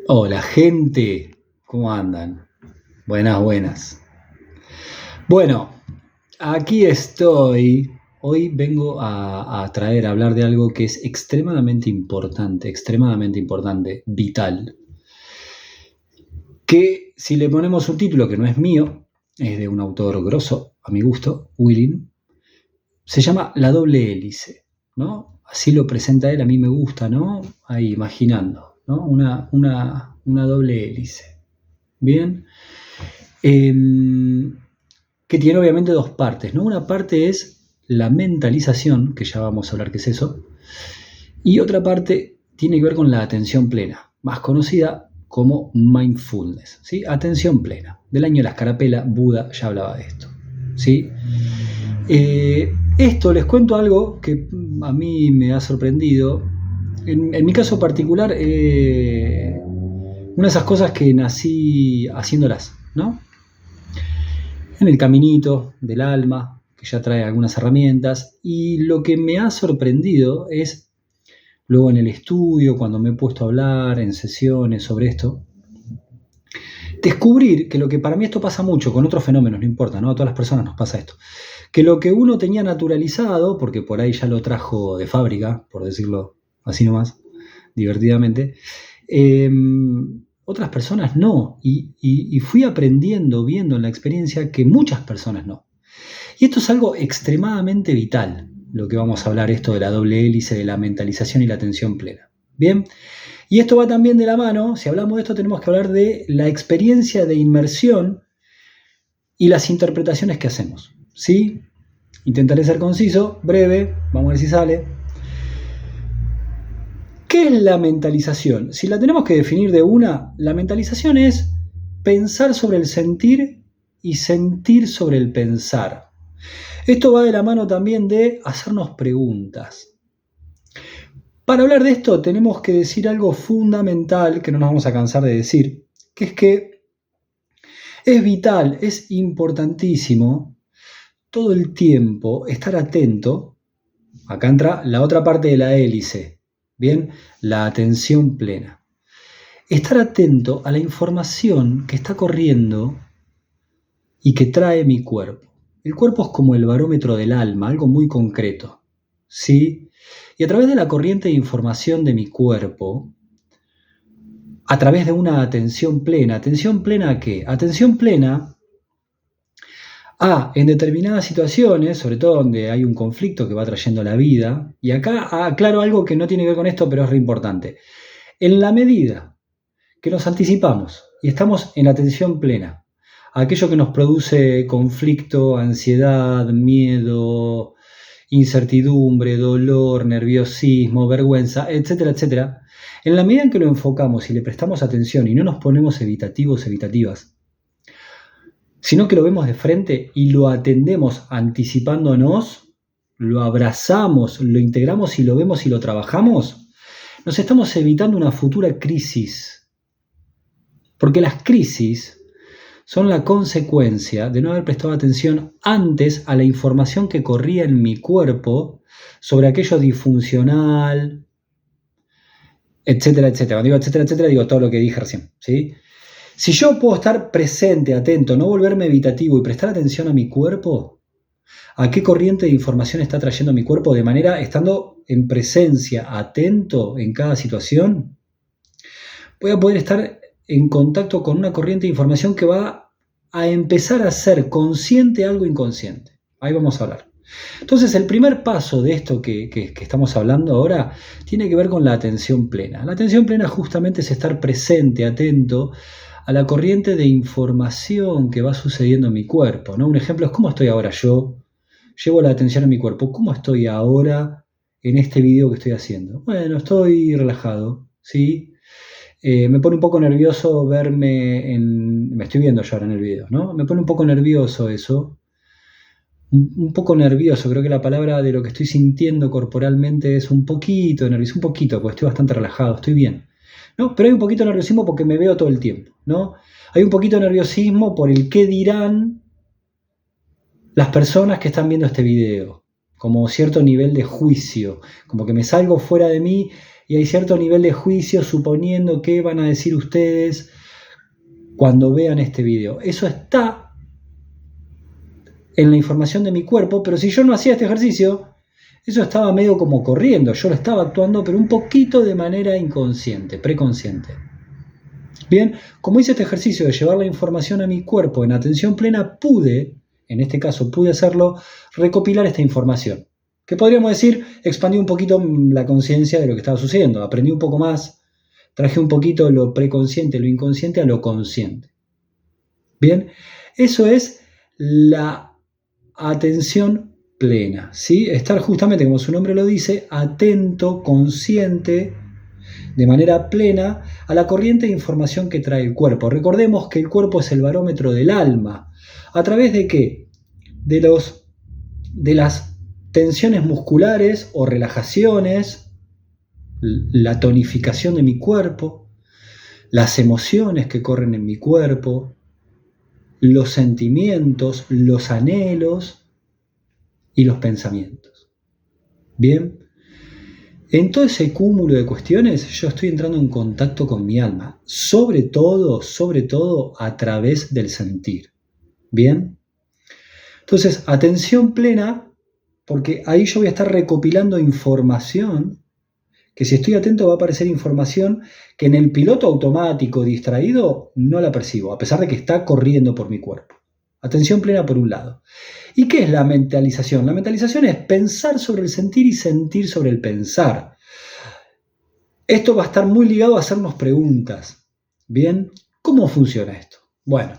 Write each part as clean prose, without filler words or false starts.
Hola gente, ¿cómo andan? Buenas, buenas. Bueno, aquí estoy. Hoy vengo a traer, a hablar de algo que es extremadamente importante, vital. Que si le ponemos un título que no es mío, es de un autor grosso, a mi gusto, Willing, se llama La doble hélice, ¿no? Así lo presenta él, a mí me gusta, ¿no? Ahí imaginando, ¿no? Una doble hélice. Bien. Em, que tiene obviamente dos partes, ¿no? Una parte es la mentalización, que ya vamos a hablar qué es eso, y otra parte tiene que ver con la atención plena, más conocida como mindfulness, ¿sí? Atención plena. Del año de la escarapela, Buda ya hablaba de esto, ¿sí? Esto les cuento algo que a mí me ha sorprendido. En mi caso particular, una de esas cosas que nací haciéndolas, ¿no? En el caminito del alma, que ya trae algunas herramientas, y lo que me ha sorprendido es, luego en el estudio, cuando me he puesto a hablar en sesiones sobre esto, descubrir que lo que para mí esto pasa mucho, con otros fenómenos, no importa, ¿no? A todas las personas nos pasa esto, que lo que uno tenía naturalizado, porque por ahí ya lo trajo de fábrica, por decirlo así nomás, divertidamente, eh, otras personas no, y fui aprendiendo, viendo en la experiencia que muchas personas no. Y esto es algo extremadamente vital, lo que vamos a hablar, esto de la doble hélice, de la mentalización y la atención plena. Bien, y esto va también de la mano, si hablamos de esto tenemos que hablar de la experiencia de inmersión y las interpretaciones que hacemos. ¿Sí? Intentaré ser conciso, breve, vamos a ver si sale. ¿Qué es la mentalización? Si la tenemos que definir de una, la mentalización es pensar sobre el sentir y sentir sobre el pensar. Esto va de la mano también de hacernos preguntas. Para hablar de esto tenemos que decir algo fundamental que no nos vamos a cansar de decir, que es que es vital, es importantísimo todo el tiempo estar atento. Acá entra la otra parte de la hélice, ¿bien? La atención plena. Estar atento a la información que está corriendo y que trae mi cuerpo. El cuerpo es como el barómetro del alma, algo muy concreto, ¿sí? Y a través de la corriente de información de mi cuerpo, a través de una ¿atención plena a qué? Atención plena a, en determinadas situaciones, sobre todo donde hay un conflicto que va trayendo la vida, y acá aclaro algo que no tiene que ver con esto, pero es re importante. En la medida que nos anticipamos y estamos en atención plena a aquello que nos produce conflicto, ansiedad, miedo, incertidumbre, dolor, nerviosismo, vergüenza, etcétera, etcétera, en la medida en que lo enfocamos y le prestamos atención y no nos ponemos evitativos, evitativas, sino que lo vemos de frente y lo atendemos anticipándonos, lo abrazamos, lo integramos y lo vemos y lo trabajamos, nos estamos evitando una futura crisis. Porque las crisis son la consecuencia de no haber prestado atención antes a la información que corría en mi cuerpo sobre aquello disfuncional, etcétera, etcétera. Cuando digo etcétera, etcétera, digo todo lo que dije recién, ¿sí? Si yo puedo estar presente, atento, no volverme evitativo y prestar atención a mi cuerpo, a qué corriente de información está trayendo mi cuerpo de manera estando en presencia, atento en cada situación, voy a poder estar en contacto con una corriente de información que va a empezar a ser consciente algo inconsciente. Ahí vamos a hablar. Entonces, el primer paso de esto que estamos hablando ahora tiene que ver con la atención plena. La atención plena justamente es estar presente, atento a la corriente de información que va sucediendo en mi cuerpo, ¿no? Un ejemplo es cómo estoy ahora yo. Llevo la atención a mi cuerpo. ¿Cómo estoy ahora en este video que estoy haciendo? Bueno, estoy relajado, ¿sí? Me pone un poco nervioso verme en... Me estoy viendo yo ahora en el video, ¿no? Me pone un poco nervioso eso. Un poco nervioso, creo que la palabra de lo que estoy sintiendo corporalmente es un poquito nervioso, un poquito, porque estoy bastante relajado, estoy bien, ¿no? Pero hay un poquito de nerviosismo porque me veo todo el tiempo, ¿no? Hay un poquito de nerviosismo por el qué dirán las personas que están viendo este video, como cierto nivel de juicio, como que me salgo fuera de mí, y hay cierto nivel de juicio suponiendo qué van a decir ustedes cuando vean este video. Eso está en la información de mi cuerpo, pero si yo no hacía este ejercicio, eso estaba medio como corriendo, yo lo estaba actuando, pero un poquito de manera inconsciente, preconsciente. Bien, como hice este ejercicio de llevar la información a mi cuerpo en atención plena, en este caso pude hacerlo, recopilar esta información. Que podríamos decir, expandí un poquito la conciencia de lo que estaba sucediendo, aprendí un poco más, traje un poquito lo preconsciente, lo inconsciente a lo consciente. Bien, eso es la atención plena, ¿sí? Estar justamente, como su nombre lo dice, atento, consciente, de manera plena, a la corriente de información que trae el cuerpo. Recordemos que el cuerpo es el barómetro del alma. ¿A través de qué? De las tensiones musculares o relajaciones, la tonificación de mi cuerpo, las emociones que corren en mi cuerpo, los sentimientos, los anhelos y los pensamientos. Bien, en todo ese cúmulo de cuestiones yo estoy entrando en contacto con mi alma, sobre todo a través del sentir. Bien, entonces atención plena, porque ahí yo voy a estar recopilando información, que si estoy atento va a aparecer información que en el piloto automático distraído no la percibo, a pesar de que está corriendo por mi cuerpo. Atención plena por un lado. ¿Y qué es la mentalización? La mentalización es pensar sobre el sentir y sentir sobre el pensar. Esto va a estar muy ligado a hacernos preguntas. ¿Bien? ¿Cómo funciona esto? Bueno,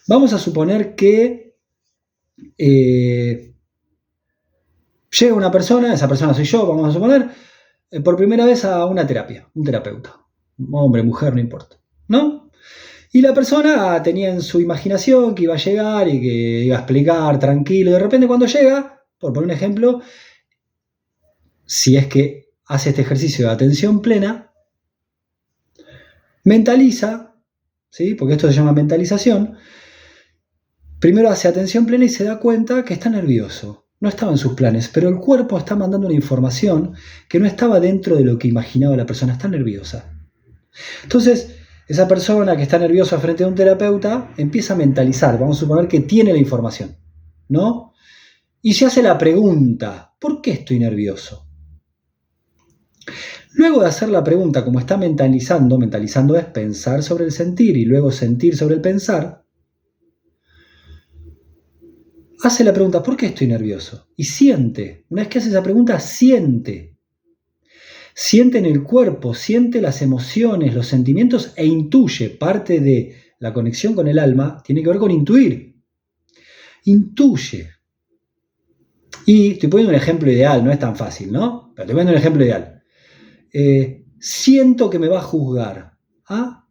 vamos a suponer que llega una persona, esa persona soy yo, vamos a suponer, por primera vez a una terapia, un terapeuta, hombre, mujer, no importa, ¿no? Y la persona tenía en su imaginación que iba a llegar y que iba a explicar tranquilo, y de repente cuando llega, por poner un ejemplo, si es que hace este ejercicio de atención plena, mentaliza, ¿sí? Porque esto se llama mentalización, primero hace atención plena y se da cuenta que está nervioso. No estaba en sus planes, pero el cuerpo está mandando una información que no estaba dentro de lo que imaginaba la persona, está nerviosa. Entonces, esa persona que está nerviosa frente a un terapeuta empieza a mentalizar, vamos a suponer que tiene la información, ¿no? Y se hace la pregunta, ¿por qué estoy nervioso? Luego de hacer la pregunta, como está mentalizando es pensar sobre el sentir y luego sentir sobre el pensar, hace la pregunta, ¿por qué estoy nervioso? Y siente, una vez que hace esa pregunta, siente en el cuerpo, siente las emociones, los sentimientos e intuye. Parte de la conexión con el alma tiene que ver con intuir. Intuye. Y estoy poniendo un ejemplo ideal, no es tan fácil, ¿no? Pero estoy poniendo un ejemplo ideal. Siento que me va a juzgar. Ah,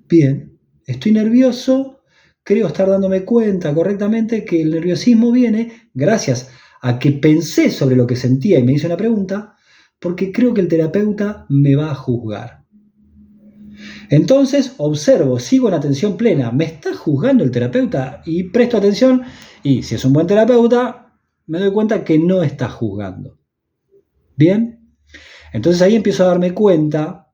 bien, estoy nervioso. Creo estar dándome cuenta correctamente que el nerviosismo viene gracias a que pensé sobre lo que sentía y me hice una pregunta, porque creo que el terapeuta me va a juzgar. Entonces observo, sigo en atención plena, ¿me está juzgando el terapeuta? Y presto atención, y si es un buen terapeuta, me doy cuenta que no está juzgando. ¿Bien? Entonces ahí empiezo a darme cuenta,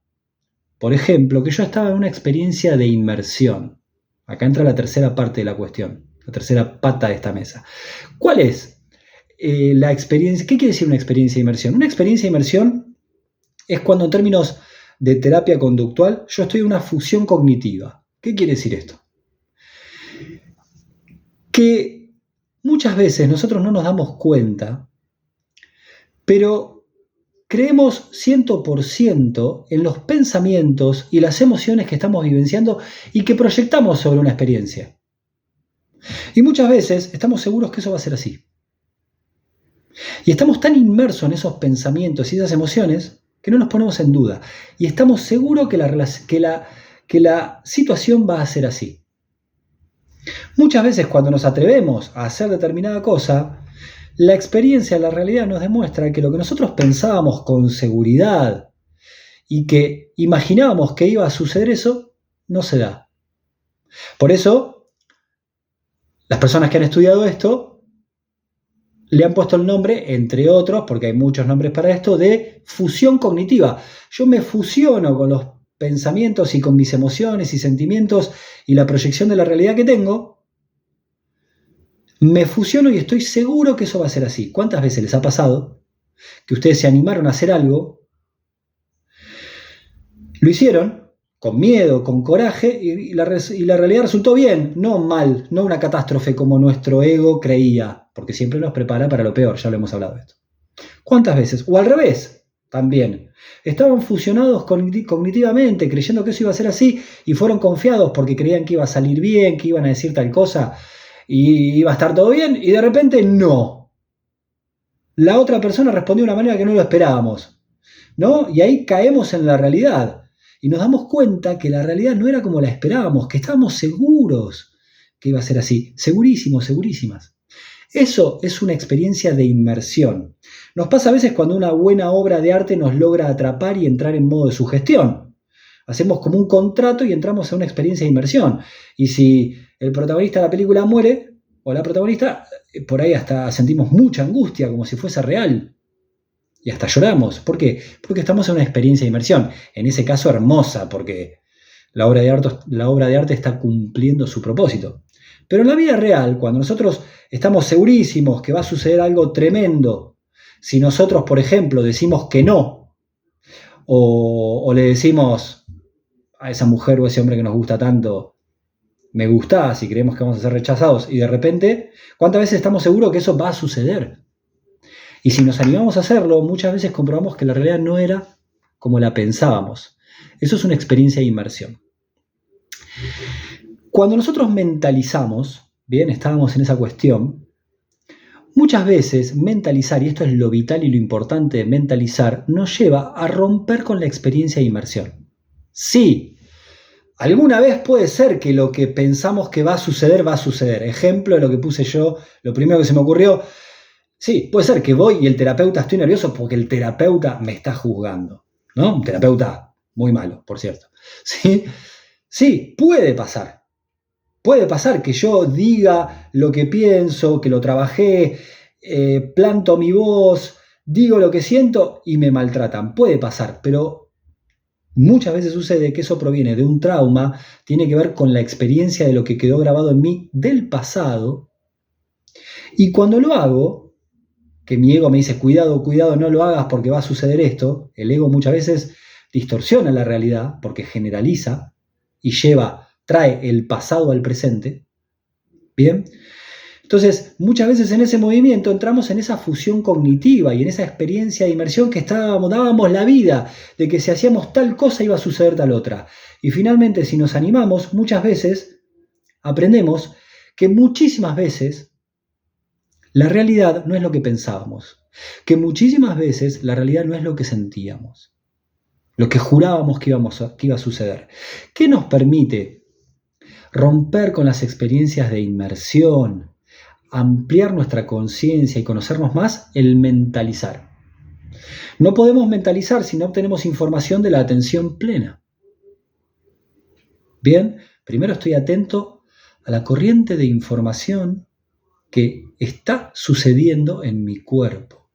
por ejemplo, que yo estaba en una experiencia de inmersión. Acá entra la tercera parte de la cuestión, la tercera pata de esta mesa. ¿Cuál es la experiencia? ¿Qué quiere decir una experiencia de inmersión? Una experiencia de inmersión es cuando en términos de terapia conductual yo estoy en una fusión cognitiva. ¿Qué quiere decir esto? Que muchas veces nosotros no nos damos cuenta, pero creemos 100% en los pensamientos y las emociones que estamos vivenciando y que proyectamos sobre una experiencia. Y muchas veces estamos seguros que eso va a ser así. Y estamos tan inmersos en esos pensamientos y esas emociones que no nos ponemos en duda. Y estamos seguros que la situación va a ser así. Muchas veces cuando nos atrevemos a hacer determinada cosa, la experiencia, la realidad nos demuestra que lo que nosotros pensábamos con seguridad y que imaginábamos que iba a suceder eso, no se da. Por eso, las personas que han estudiado esto le han puesto el nombre, entre otros, porque hay muchos nombres para esto, de fusión cognitiva. Yo me fusiono con los pensamientos y con mis emociones y sentimientos y la proyección de la realidad que tengo. Me fusiono y estoy seguro que eso va a ser así. ¿Cuántas veces les ha pasado que ustedes se animaron a hacer algo, lo hicieron con miedo, con coraje, y la realidad resultó bien, no mal, no una catástrofe como nuestro ego creía, porque siempre nos prepara para lo peor, ya lo hemos hablado de esto. ¿Cuántas veces? O al revés, también. Estaban fusionados cognitivamente, creyendo que eso iba a ser así, y fueron confiados porque creían que iba a salir bien, que iban a decir tal cosa, y iba a estar todo bien, y de repente no. La otra persona respondió de una manera que no lo esperábamos, ¿no? Y ahí caemos en la realidad. Y nos damos cuenta que la realidad no era como la esperábamos, que estábamos seguros que iba a ser así, segurísimos, segurísimas. Eso es una experiencia de inmersión. Nos pasa a veces cuando una buena obra de arte nos logra atrapar y entrar en modo de sugestión. Hacemos como un contrato y entramos en una experiencia de inmersión. Y si el protagonista de la película muere, o la protagonista, por ahí hasta sentimos mucha angustia, como si fuese real. Y hasta lloramos. ¿Por qué? Porque estamos en una experiencia de inmersión. En ese caso hermosa, porque la obra de arte está cumpliendo su propósito. Pero en la vida real, cuando nosotros estamos segurísimos que va a suceder algo tremendo, si nosotros, por ejemplo, decimos que no, o le decimos a esa mujer o ese hombre que nos gusta tanto, me gustás y creemos que vamos a ser rechazados, y de repente, ¿cuántas veces estamos seguros que eso va a suceder? Y si nos animamos a hacerlo, muchas veces comprobamos que la realidad no era como la pensábamos. Eso es una experiencia de inmersión. Cuando nosotros mentalizamos, bien, estábamos en esa cuestión, muchas veces mentalizar, y esto es lo vital y lo importante de mentalizar, nos lleva a romper con la experiencia de inmersión. Sí, alguna vez puede ser que lo que pensamos que va a suceder, va a suceder. Ejemplo de lo que puse yo, lo primero que se me ocurrió. Sí, puede ser que voy y el terapeuta estoy nervioso porque el terapeuta me está juzgando, ¿no? Un terapeuta muy malo, por cierto. Sí, sí, puede pasar. Puede pasar que yo diga lo que pienso, que lo trabajé, planto mi voz, digo lo que siento y me maltratan. Puede pasar, pero muchas veces sucede que eso proviene de un trauma, tiene que ver con la experiencia de lo que quedó grabado en mí del pasado. Y cuando lo hago, que mi ego me dice, cuidado, cuidado, no lo hagas porque va a suceder esto, el ego muchas veces distorsiona la realidad porque generaliza y trae el pasado al presente. ¿Bien? Entonces, muchas veces en ese movimiento entramos en esa fusión cognitiva y en esa experiencia de inmersión que dábamos la vida, de que si hacíamos tal cosa iba a suceder tal otra. Y finalmente, si nos animamos, muchas veces aprendemos que muchísimas veces la realidad no es lo que pensábamos, que muchísimas veces la realidad no es lo que sentíamos, lo que jurábamos que iba a suceder. ¿Qué nos permite romper con las experiencias de inmersión, ampliar nuestra conciencia y conocernos más? El mentalizar. No podemos mentalizar si no obtenemos información de la atención plena. Bien, primero estoy atento a la corriente de información que está sucediendo en mi cuerpo.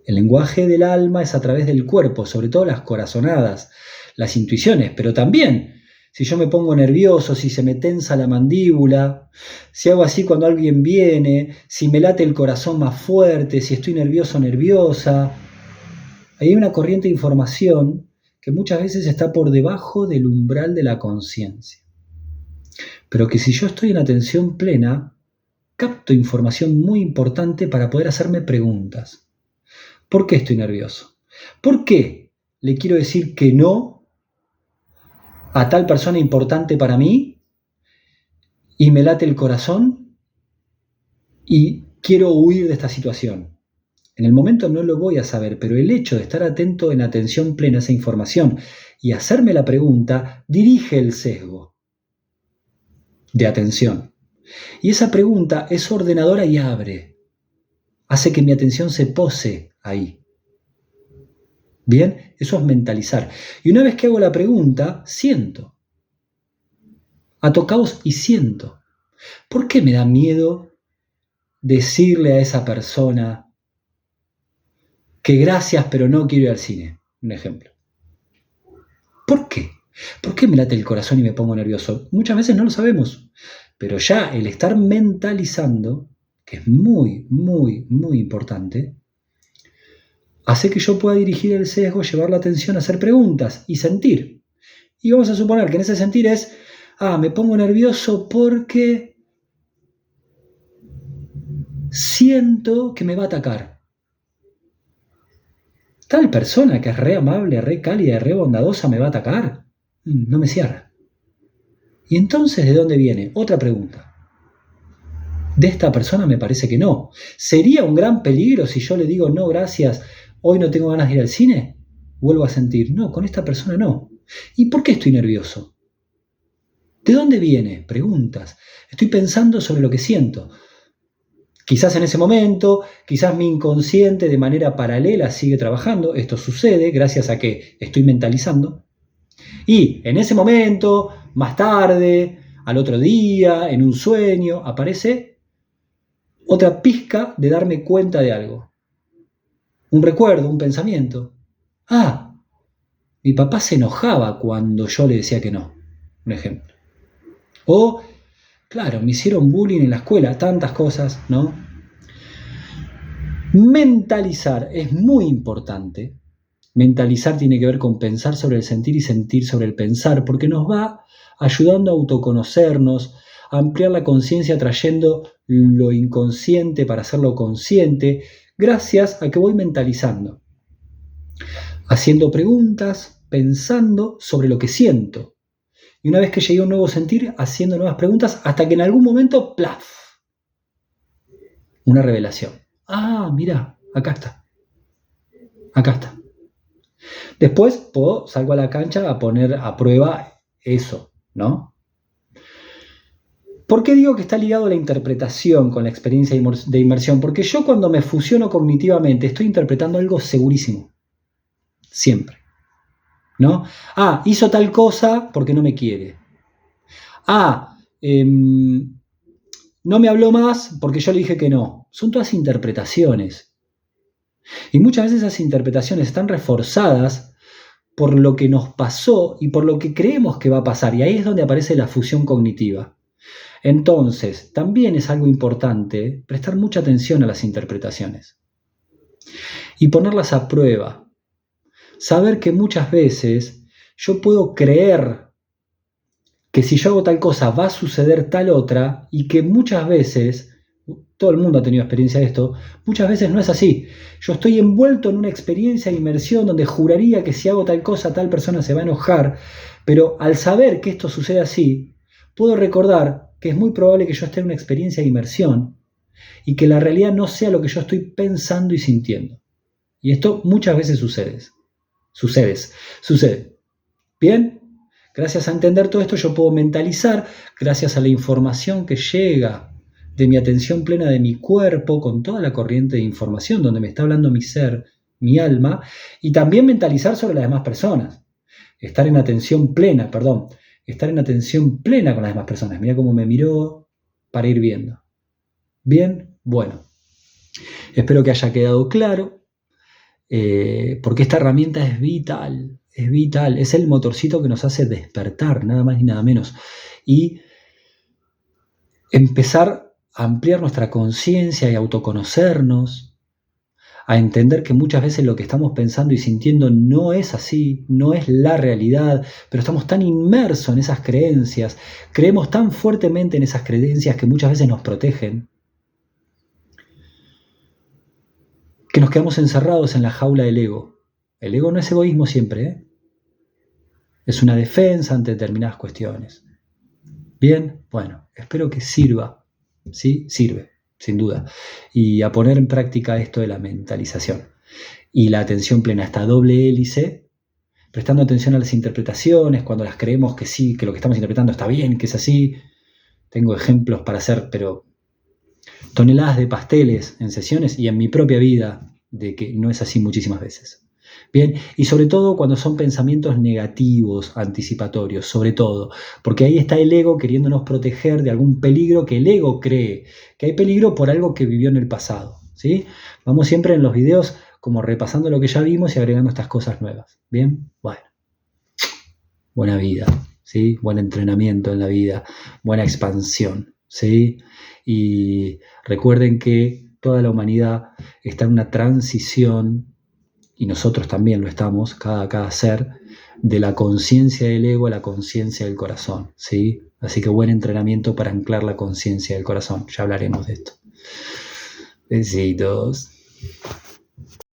El lenguaje del alma es a través del cuerpo, sobre todo las corazonadas, las intuiciones, pero también si yo me pongo nervioso, si se me tensa la mandíbula, si hago así cuando alguien viene, si me late el corazón más fuerte, si estoy nervioso o nerviosa. Ahí hay una corriente de información que muchas veces está por debajo del umbral de la conciencia. Pero que si yo estoy en atención plena, capto información muy importante para poder hacerme preguntas. ¿Por qué estoy nervioso? ¿Por qué le quiero decir que no a tal persona importante para mí y me late el corazón y quiero huir de esta situación? En el momento no lo voy a saber, pero el hecho de estar atento en atención plena a esa información y hacerme la pregunta dirige el sesgo de atención. Y esa pregunta es ordenadora y hace que mi atención se pose ahí. Bien, eso es mentalizar. Y una vez que hago la pregunta, siento. Ato caos y siento. ¿Por qué me da miedo decirle a esa persona que gracias, pero no quiero ir al cine? Un ejemplo. ¿Por qué? ¿Por qué me late el corazón y me pongo nervioso? Muchas veces no lo sabemos, pero ya el estar mentalizando, que es muy, muy, muy importante, hace que yo pueda dirigir el sesgo, llevar la atención a hacer preguntas y sentir. Y vamos a suponer que en ese sentir es, me pongo nervioso porque siento que me va a atacar. Tal persona que es re amable, re cálida, re bondadosa me va a atacar. No me cierra. ¿Y entonces de dónde viene? Otra pregunta. De esta persona me parece que no. ¿Sería un gran peligro si yo le digo no, gracias, hoy no tengo ganas de ir al cine? Vuelvo a sentir, no, con esta persona no. ¿Y por qué estoy nervioso? ¿De dónde viene? Preguntas. Estoy pensando sobre lo que siento. Quizás en ese momento, quizás mi inconsciente de manera paralela sigue trabajando. Esto sucede gracias a que estoy mentalizando. Y en ese momento, más tarde, al otro día, en un sueño, aparece otra pizca de darme cuenta de algo. Un recuerdo, un pensamiento. Mi papá se enojaba cuando yo le decía que no. Un ejemplo. O, claro, me hicieron bullying en la escuela, tantas cosas, ¿no? Mentalizar es muy importante. Mentalizar tiene que ver con pensar sobre el sentir y sentir sobre el pensar, porque nos va ayudando a autoconocernos, a ampliar la conciencia trayendo lo inconsciente para hacerlo consciente, gracias a que voy mentalizando, haciendo preguntas, pensando sobre lo que siento. Y una vez que llegué a un nuevo sentir, haciendo nuevas preguntas, hasta que en algún momento, ¡plaf!, una revelación. Mira, acá está. Acá está. Después salgo a la cancha a poner a prueba eso, ¿no? ¿Por qué digo que está ligado a la interpretación con la experiencia de inmersión? Porque yo cuando me fusiono cognitivamente estoy interpretando algo segurísimo. Siempre. ¿No? Hizo tal cosa porque no me quiere. No me habló más porque yo le dije que no. Son todas interpretaciones. Y muchas veces esas interpretaciones están reforzadas por lo que nos pasó y por lo que creemos que va a pasar. Y ahí es donde aparece la fusión cognitiva. Entonces, también es algo importante prestar mucha atención a las interpretaciones y ponerlas a prueba. Saber que muchas veces yo puedo creer que si yo hago tal cosa va a suceder tal otra y que muchas veces, todo el mundo ha tenido experiencia de esto, muchas veces no es así. Yo estoy envuelto en una experiencia de inmersión donde juraría que si hago tal cosa tal persona se va a enojar, pero al saber que esto sucede así, puedo recordar que es muy probable que yo esté en una experiencia de inmersión y que la realidad no sea lo que yo estoy pensando y sintiendo. Y esto muchas veces sucede. ¿Bien? Gracias a entender todo esto yo puedo mentalizar, gracias a la información que llega de mi atención plena de mi cuerpo, con toda la corriente de información donde me está hablando mi ser, mi alma, y también mentalizar sobre las demás personas. Estar en atención plena con las demás personas. Mira cómo me miró para ir viendo. ¿Bien? Bueno. Espero que haya quedado claro, porque esta herramienta es vital, es el motorcito que nos hace despertar, nada más ni nada menos, y empezar a ampliar nuestra conciencia y autoconocernos, a entender que muchas veces lo que estamos pensando y sintiendo no es así, no es la realidad, pero estamos tan inmersos en esas creencias, creemos tan fuertemente en esas creencias que muchas veces nos protegen, que nos quedamos encerrados en la jaula del ego. El ego no es egoísmo siempre, ¿eh? Es una defensa ante determinadas cuestiones. Bien, bueno, espero que sirva, ¿sí? Sirve, sin duda. Y a poner en práctica esto de la mentalización y la atención plena, esta doble hélice, prestando atención a las interpretaciones, cuando las creemos que sí, que lo que estamos interpretando está bien, que es así. Tengo ejemplos para hacer, pero toneladas de pasteles en sesiones y en mi propia vida de que no es así muchísimas veces. Bien, y sobre todo cuando son pensamientos negativos, anticipatorios, sobre todo, porque ahí está el ego queriéndonos proteger de algún peligro que el ego cree, que hay peligro por algo que vivió en el pasado, ¿sí? Vamos siempre en los videos como repasando lo que ya vimos y agregando estas cosas nuevas, ¿bien? Bueno, buena vida, ¿sí? Buen entrenamiento en la vida, buena expansión, ¿sí? Y recuerden que toda la humanidad está en una transición, y nosotros también lo estamos, cada ser, de la conciencia del ego a la conciencia del corazón, ¿sí? Así que buen entrenamiento para anclar la conciencia del corazón. Ya hablaremos de esto. Besitos.